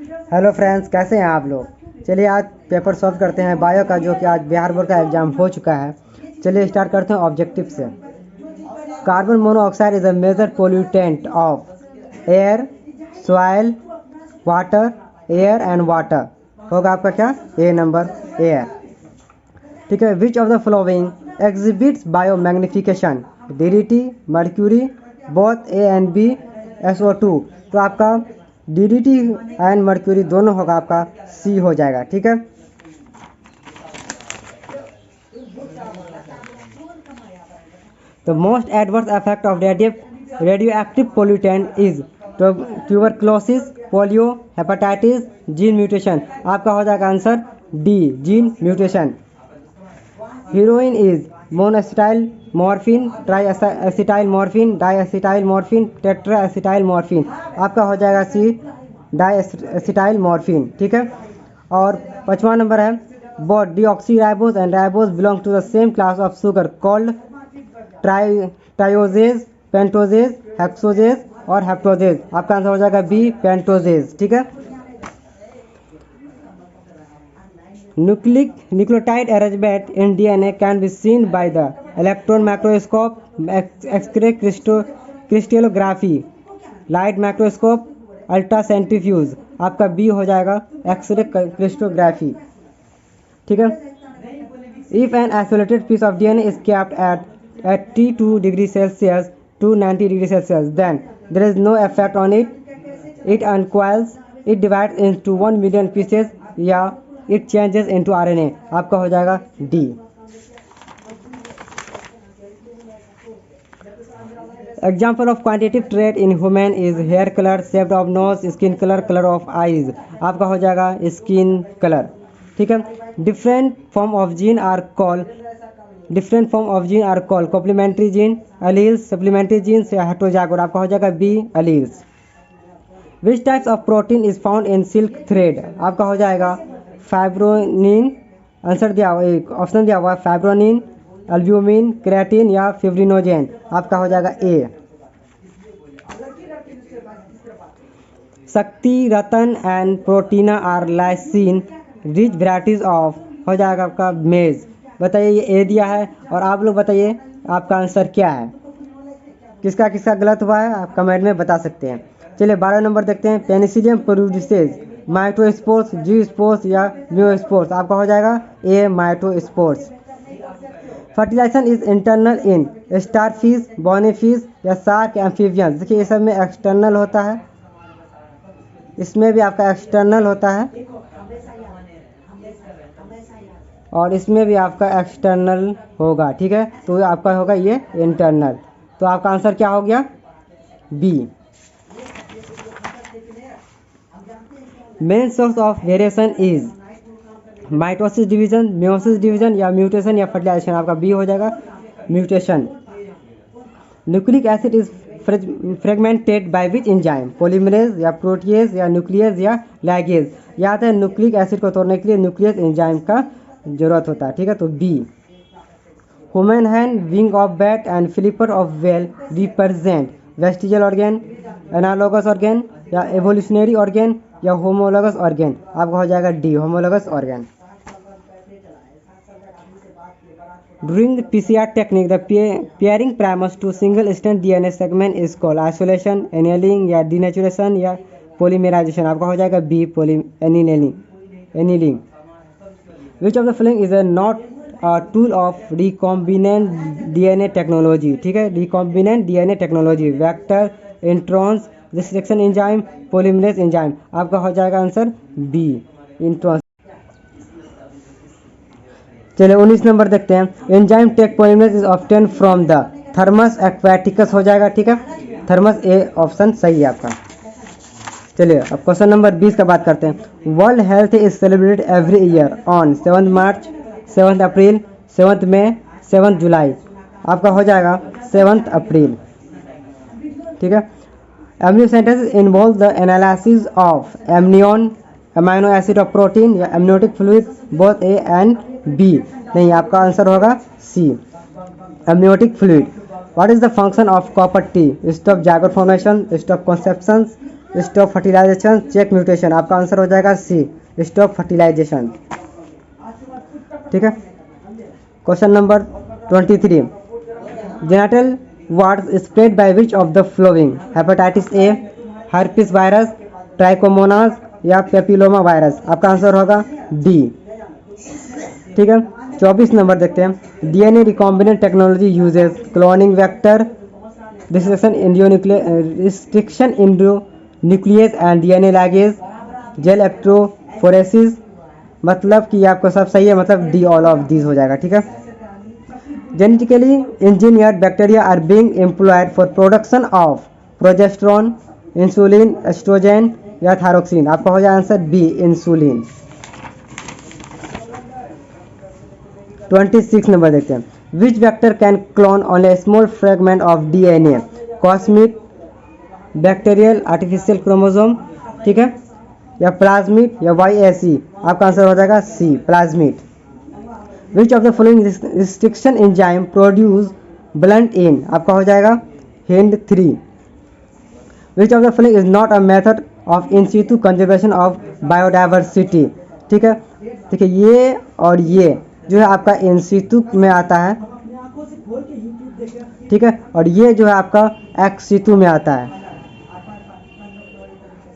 Hello friends, कैसे हैं आप लोग। चलिए आज पेपर सॉल्व करते हैं बायो का, जो कि आज बिहार बोर्ड का एग्ज़ाम हो चुका है। चलिए स्टार्ट करते हैं ऑब्जेक्टिव से। Carbon monoxide is a major pollutant of air, soil, water, air and water. होगा आपका क्या, ए नंबर, एयर। ठीक है। Which of the following exhibits biomagnification, DDT, mercury, both A and B, SO2। तो आपका DDT and mercury दोनों होगा, आपका सी हो जाएगा। ठीक है। तो most adverse effect of radio active pollutant is tuberculosis, polio, hepatitis, gene mutation. आपका हो जाएगा answer D, gene mutation. Heroin is monoacetyl morphine, triacetyl morphine, diacetyl morphine, tetraacetyl morphine. आपका हो जाएगा सी, डाईएसिटाइल मॉर्फिन। ठीक है। और 5वां नंबर है both deoxyribose and ribose belong to the same class of sugar called trioses, pentoses, hexoses और heptoses. आपका आंसर हो जाएगा बी, पेंटोजेज। ठीक है। Nucleotide arrangement in DNA can be seen by the electron microscope, x-ray crystallography, light microscope, ultracentrifuge. आपका B हो जाएगा x-ray crystallography. ठीक है। If an isolated piece of DNA is kept at 82 degree Celsius to 90 degree Celsius, then there is no effect on it. It uncoils, it divides into 1 million pieces या it changes into RNA। आपका हो जाएगा D. Example of quantitative trait in human is hair color, shape of nose, skin color, color of eyes। आपका हो जाएगा skin color। ठीक है। Different form of gene are called complementary gene, alleles, supplementary genes या heterozygote। आपका हो जाएगा B, alleles। Which types of protein is found in silk thread? आपका हो जाएगा फाइब्रोनिन। आंसर दिया हुआ, एक ऑप्शन दिया हुआ है फाइब्रोनिन, अल्ब्यूमिन, क्रेटिन या फिब्रिनोजेन। आपका हो जाएगा A. Shakti, Ratan and Protina are lysine rich varieties of. हो जाएगा आपका मेज। बताइए, ये ए दिया है और आप लोग बताइए आपका आंसर क्या है। किसका किसका गलत हुआ है आप कमेंट में बता सकते हैं। चलिए 12 नंबर देखते हैं। Penicillium produces mitospores, zygospores या म्यूस्पोर्स। आपका हो जाएगा A, mitospores. Fertilisation is internal in starfish, bony fish या शार्क, एम्फीबियंस। देखिए ये सब में एक्सटर्नल होता है, इसमें भी आपका एक्सटर्नल होता है और इसमें भी आपका एक्सटर्नल होगा। ठीक है। तो आपका होगा ये इंटरनल। तो आपका आंसर क्या हो गया, B. Main source of variation is mitosis division, meiosis division या म्यूटेशन या फर्टिलाइजेशन। आपका बी हो जाएगा mutation. Nucleic acid is fragmented by which enzyme, polymerase या प्रोटीएज या न्यूक्लियस या लाइगेज। याद है न्यूक्लिक एसिड को तोड़ने के लिए न्यूक्लियस एंजाइम का जरूरत होता है। ठीक है। तो B. Human hand, wing of bat and flipper of whale represent vestigial organ, analogous organ या एवोल्यूशनरी ऑर्गेन या होमोलोगस ऑर्गेन। आपका हो जाएगा D, homologous organ. During the PCR technique, the pairing primers to single-strand DNA segment is called isolation, annealing या denaturation या polymerization। आपका हो जाएगा B, annealing। Which of the following is not a tool of recombinant DNA technology? ठीक है। recombinant DNA technology, vector, introns, restriction enzyme, polymerase enzyme। आपका हो जाएगा आंसर बी, इंट्रॉन्स। चलिए 19 नंबर देखते हैं। Enzyme Taq polymerase is obtain from the Thermus aquaticus. हो जाएगा। ठीक है। थर्मस ए ऑप्शन सही है आपका। चलिए अब क्वेश्चन नंबर 20 का बात करते हैं। World health is celebrated every year on 7 March, 7 April, 7 May, 7 July. आपका हो जाएगा 7 अप्रैल। ठीक है। Amniocentesis involve the analysis of amino acid of protein या amniotic fluid, both A and B. नहीं, आपका आंसर होगा C, amniotic fluid। What is the function of copper T? Stop zygote formation, stop conception, stop fertilisation, check mutation. आपका answer हो जाएगा C, stop fertilisation. ठीक है। Question number 23, genital wart spread by which of the flowing, hepatitis A, herpes virus, Trichomonas या papilloma virus. आपका answer होगा D. ठीक है। 24 नंबर देखते हैं, DNA recombinant technology uses cloning vector, restriction endo nuclease and DNA ligase, gel electrophoresis. मतलब कि आपको सब सही है, मतलब डी ऑल ऑफ दीज हो जाएगा। ठीक है। Genetically engineered bacteria are being employed for production of progesterone, insulin, oestrogen या थायरोक्सिन। आपका हो जाएगा आंसर बी, इंसुलिन। 26 नंबर देखते हैं, which vector can clone on a small fragment of DNA, cosmid, bacterial, artificial chromosome. ठीक है, या plasmid या YAC। आपका आंसर हो जाएगा C, plasmid. Which of the following restriction enzyme produce blunt in. आपका हो जाएगा Hind 3। Which of the following is not a method of in situ conservation of biodiversity. ठीक है। ठीक है, ये और ये जो है आपका इन सीटू में आता है। ठीक है, और ये जो है आपका एक्स सीटू में आता है।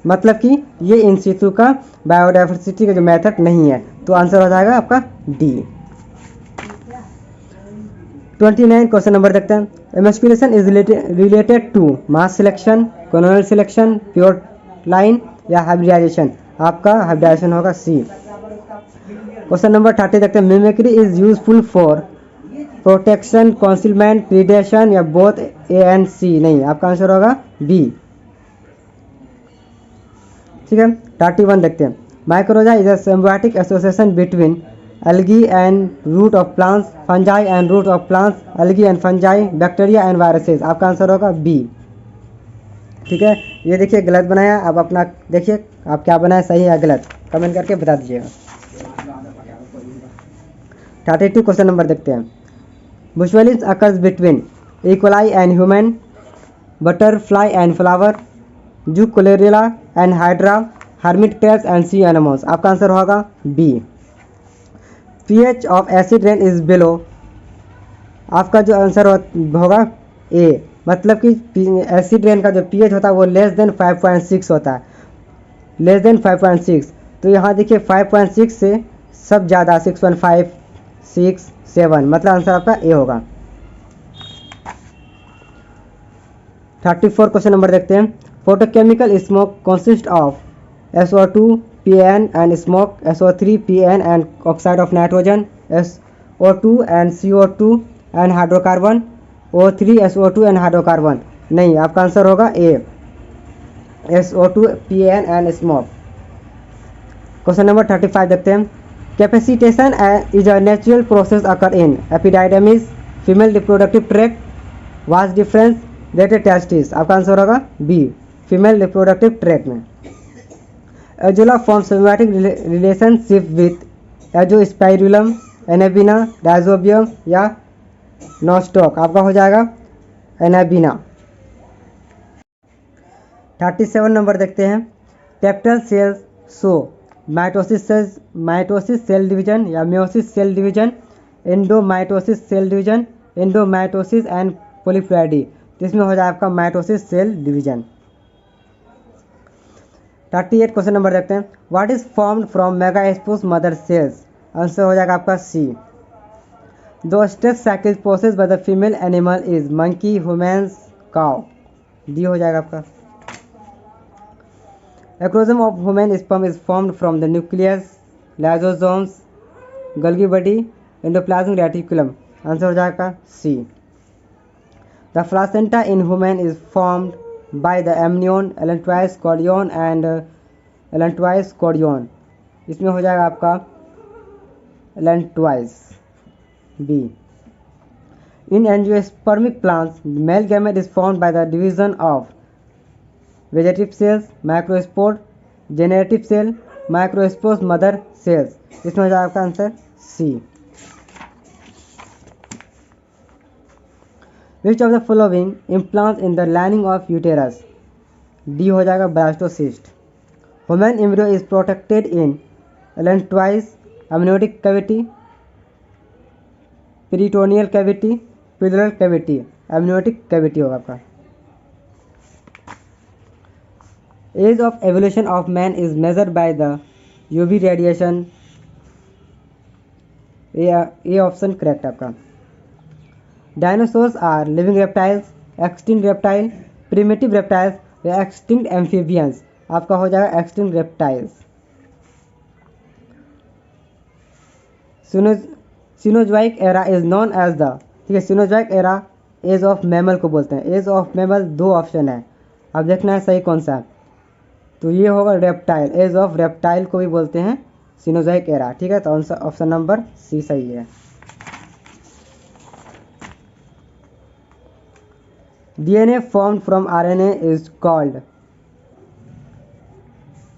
मतलब कि ये इन सीटू का बायोडाइवर्सिटी का जो मेथड नहीं है। तो आंसर हो जाएगा आपका डी। 29 क्वेश्चन नंबर देखते हैं, emasculation is related to mass selection, clonal selection, pure line या हाइब्रिडाइजेशन। आपका हाइब्रिडाइजेशन होगा सी। क्वेश्चन नंबर 30 देखते हैं, mimicry is useful for protection, concealment, predation या बोथ ए एंड सी। नहीं, आपका आंसर होगा बी। ठीक है। 31 देखते हैं, mycorrhiza is a symbiotic association between algae and root of plants, fungi and root of plants, algae and fungi, bacteria and viruses। आपका answer होगा बी। ठीक है, ये देखिए गलत बनाया। अब अपना देखिए आप क्या बनाए, सही या गलत, कमेंट करके बता दीजिएगा। 32 क्वेश्चन नंबर देखते हैं, बुशवेलिस occurs between E coli and human, butterfly and flower, zoochlorella and hydra, hermit crabs and sea animals. आपका आंसर होगा B. pH of acid rain is below. आपका जो आंसर होगा ए। मतलब कि एसिड रेन का जो pH होता है वो लेस देन 5.6 होता है, लेस देन 5.6। तो यहाँ देखिए 5.6 से सब ज़्यादा 6.5, 6, 7, मतलब आंसर आपका ए होगा। 34 क्वेश्चन नंबर देखते हैं, photochemical smoke consist of SO2, PN and smoke, SO3, PN and oxide of nitrogen, SO2 and CO2 and hydrocarbon, O3, SO2 and hydrocarbon। नहीं, आपका आंसर होगा A, SO2, PN and smoke। Question number 35 देखते हैं, capacitation is a natural process occur in epididymis, female reproductive tract, vas deferens, rete testis. आपका answer होगा B, female reproductive tract में। Azolla form symbiotic relationship with Azospirillum, Anabaena, Diazobium या Nostoc. आपका हो जाएगा Anabaena. 37 number देखते हैं, tapetal cells show mitosis cell division या meiosis cell division, endomitosis cell division, endomitosis and polyploidy. इसमें हो जाएगा आपका mitosis cell division. 38 question number देखते हैं, what is formed from megaspore mother cells. Answer हो जाएगा आपका सी। दो oestrous cycle process by the female animal is monkey, humans, cow. D हो जाएगा आपका। Acrosome of human sperm is formed from the nucleus, lysosomes, Golgi body, endoplasmic reticulum. Answer हो जाएगा C. The placenta in human is formed by the amnion, allantois, chorion and allantois chorion। इसमें हो जाएगा आपका allantois, B। In angiospermic plants, male gamete is formed by the division of vegetative cells, microspore, generative cell, microspore mother cells। इसमें हो जाएगा आपका answer C। Which of the following implants in the lining of uterus? D हो जाएगा blastocyst. Human embryo is protected in allantois amniotic cavity, peritoneal cavity, pleural cavity. amniotic cavity होगा आपका। Age of evolution of man is measured by the UV radiation. ये option correct आपका। Dinosaurs are living reptiles, extinct reptile, primitive reptiles या extinct amphibians. आपका हो जाएगा extinct reptiles. Cenozoic era is known as the, ठीक है, Cenozoic era age of mammal को बोलते हैं। एज ऑफ मैमल दो ऑप्शन है, अब देखना है सही कौन सा है। तो ये होगा रेप्टाइल, एज ऑफ रेप्टाइल को भी बोलते हैं सिनोजोइक एरा, ठीक है। तो आंसर ऑप्शन नंबर सी सही है। DNA formed from RNA is called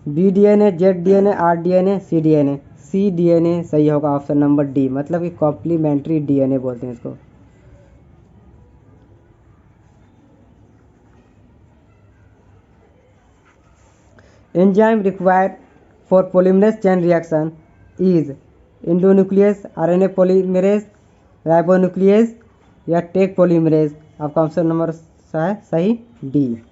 B DNA, Z DNA, R DNA, C DNA. C DNA सही होगा ऑप्शन नंबर डी, मतलब कि कॉम्प्लीमेंट्री डीएनए बोलते हैं इसको। Enzyme required for polymerase chain reaction is endonuclease, RNA polymerase, ribonuclease या take polymerase. आपका option number सही D.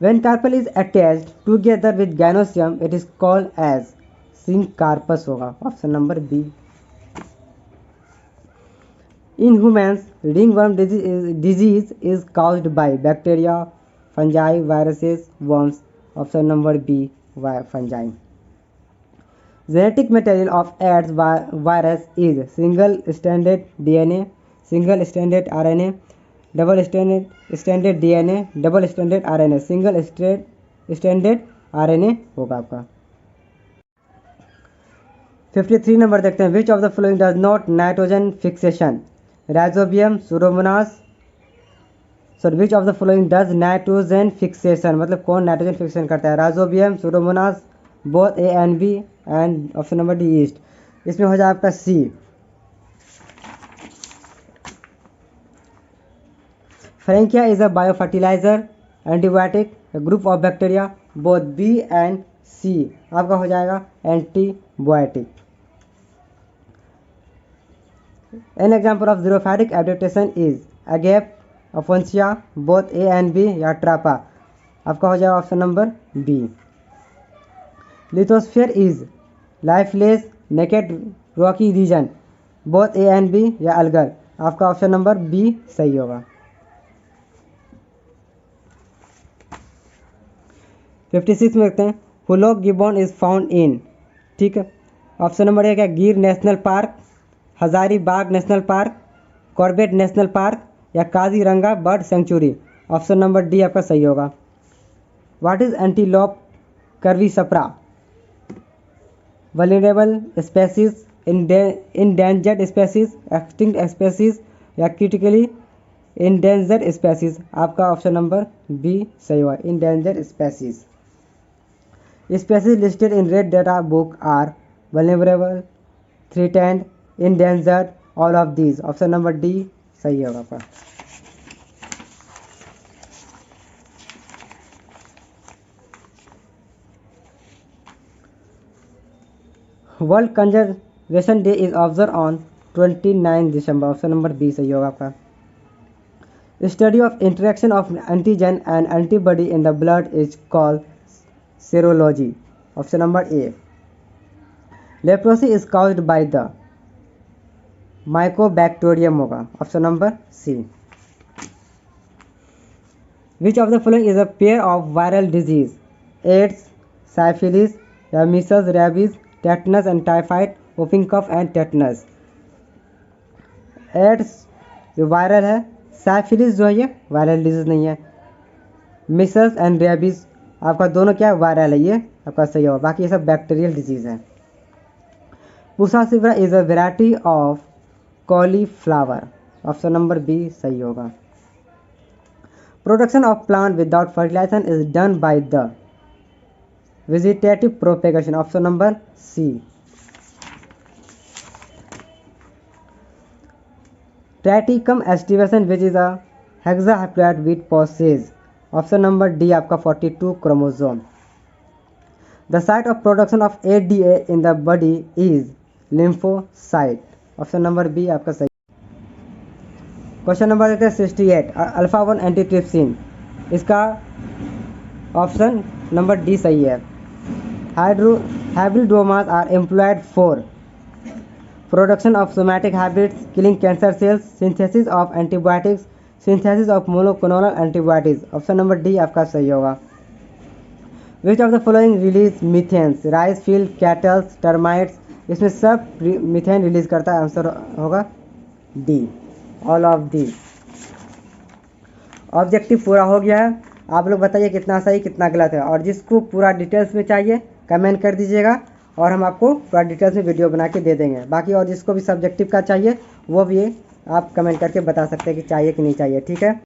When carpel is attached together with gynoecium, it is called as syncarpus होगा option number B. In humans, ringworm disease is caused by bacteria, fungi, viruses, worms. Option number B fungi. Genetic material of AIDS virus is single-stranded DNA, single-stranded RNA, double-stranded DNA, double-stranded RNA, single-stranded RNA होगा आपका। 53 number देखते हैं। Which of the following does not nitrogen fixation, Rhizobium, Pseudomonas. Sorry, which of the following does nitrogen fixation, मतलब कौन nitrogen fixation करता है। Rhizobium, Pseudomonas, both A and B, and option number D yeast. इसमें हो जाए आपका C. Frankia is a biofertiliser, antibiotic, group of bacteria, both B and C. आपका हो जाएगा antibiotic. An example of xerophytic adaptation is Agave, Opuntia, both A and B या Trapa. आपका हो जाएगा option number B. Lithosphere is lifeless naked rocky region, both A and B या अलगर। आपका ऑप्शन नंबर बी सही होगा। 56 में देखते हैं। Hoolock gibbon is found in, ठीक है। ऑप्शन नंबर एक है Gir national park, Hazaribagh national park, Corbett national park या Kaziranga bird sanctuary. Option number D आपका सही होगा। What is Antilope cervicapra, vulnerable species, endangered species, extinct species या क्रिटिकली इंडेंजर्ड स्पेसीज। आपका ऑप्शन नंबर बी सही होगा, endangered species. Species listed in red data book are vulnerable, threatened, endangered, all of these. Option number D सही होगा आपका। World conservation day is observe on 29 December. Option number B सही होगा आपका। Study of interaction of antigen and antibody in the blood is called serology. Option number A. Leprosy is caused by the mycobacterium होगा option number C. Which of the following is a pair of viral disease, AIDS, syphilis या measles, rabies, tetanus and typhoid, whooping cough and tetanus. AIDS जो viral है, syphilis जो है ये viral disease नहीं है, micelles and rabies आपका दोनों क्या वायरल है, ये आपका सही होगा, बाकी ये सब बैक्टीरियल डिजीज है। पूसा सिवरा is a variety of cauliflower. Option number B सही होगा। Production of plant without fertilisation is done by the vegetative propagation. Option number C. Triticum aestivation which is a hexahaploid wheat possess. Option number D आपका 42 chromosome. The site of production of ADA in the body is lymphocyte, option number B आपका सही। Question number 68, alpha 1 antitrypsin, इसका option number D सही है। Hybridomas are employed for production of somatic habits, killing cancer cells, synthesis of antibiotics, synthesis of monoclonal antibiotics, option number D आपका सही होगा। Which of the following release methanes, rice field, cattles, termites, इसमें सब methane release करता है, answer होगा D, all of the. Objective पूरा हो गया है। आप लोग बताइए कितना सही कितना गलत है, और जिसको पूरा डिटेल्स में चाहिए कमेंट कर दीजिएगा और हम आपको पूरा डिटेल्स में वीडियो बना के दे देंगे। बाकी और जिसको भी सब्जेक्टिव का चाहिए वो भी आप कमेंट करके बता सकते हैं कि चाहिए कि नहीं चाहिए, ठीक है।